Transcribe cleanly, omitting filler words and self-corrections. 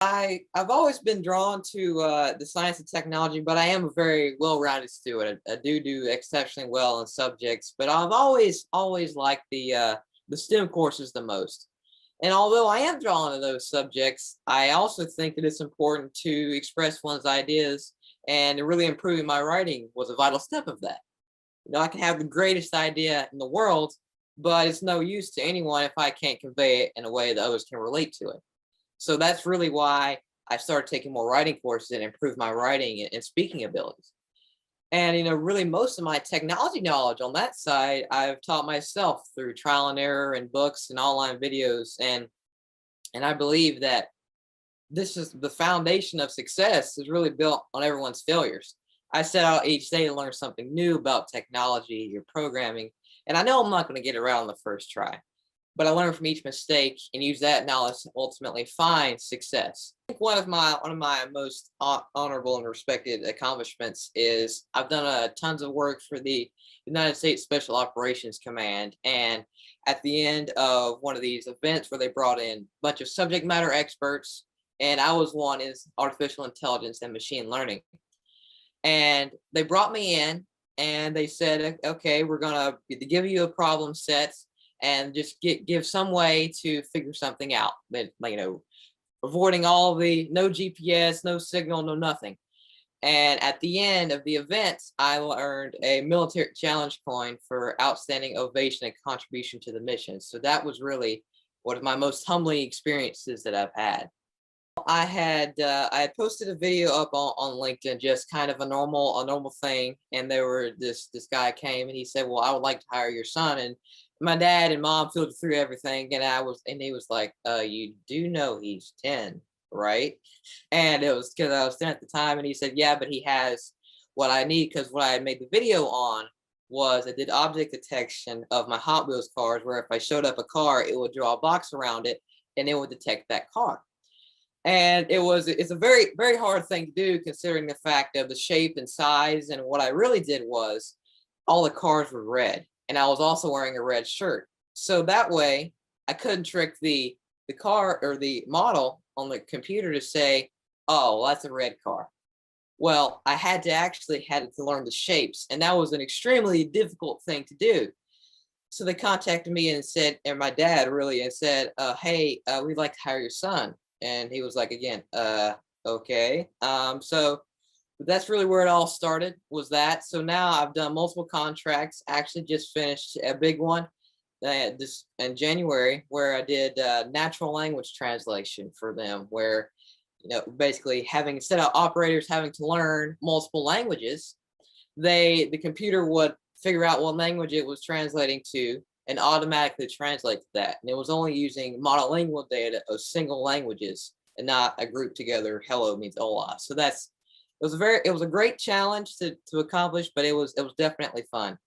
I've always been drawn to the science and technology, but I am a very well-rounded student. I do exceptionally well in subjects, but I've always liked the STEM courses the most. And although I am drawn to those subjects, I also think that it's important to express one's ideas, and really improving my writing was a vital step of that. I can have the greatest idea in the world, but it's no use to anyone if I can't convey it in a way that others can relate to it. So that's really why I started taking more writing courses and improved my writing and speaking abilities. And really most of my technology knowledge on that side, I've taught myself through trial and error and books and online videos. And I believe that this is the foundation of success is really built on everyone's failures. I set out each day to learn something new about technology or programming, and I know I'm not going to get it right on the first try, but I learn from each mistake and use that knowledge to ultimately find success. I think one of my most honorable and respected accomplishments is I've done tons of work for the United States Special Operations Command, and at the end of one of these events where they brought in a bunch of subject matter experts, and I was one is artificial intelligence and machine learning. And they brought me in and they said, okay, we're gonna give you a problem set and just give some way to figure something out. That avoiding all the no GPS, no signal, no nothing. And at the end of the event, I earned a military challenge coin for outstanding ovation and contribution to the mission. So that was really one of my most humbling experiences that I've had. I had posted a video up on LinkedIn, just kind of a normal thing, and this guy came and he said, well, I would like to hire your son. And my dad and mom filtered through everything, and he was like, you do know he's 10, right? And it was because I was 10 at the time, and he said, yeah, but he has what I need, because what I had made the video on was I did object detection of my Hot Wheels cars, where if I showed up a car, it would draw a box around it and it would detect that car. And it's a very hard thing to do, considering the fact of the shape and size. And what I really did was all the cars were red, and I was also wearing a red shirt. So that way I couldn't trick the car or the model on the computer to say, oh, well, that's a red car. Well, I had to learn the shapes, and that was an extremely difficult thing to do. So they contacted me and said, and my dad really, and said, hey, we'd like to hire your son. And he was like, again, okay. So that's really where it all started, was that. So now I've done multiple contracts, actually just finished a big one this in January, where I did natural language translation for them, where, basically instead of operators having to learn multiple languages, the computer would figure out what language it was translating to and automatically translate that. And it was only using monolingual data of single languages and not a group together. Hello means hola. So it was a great challenge to accomplish, but it was definitely fun.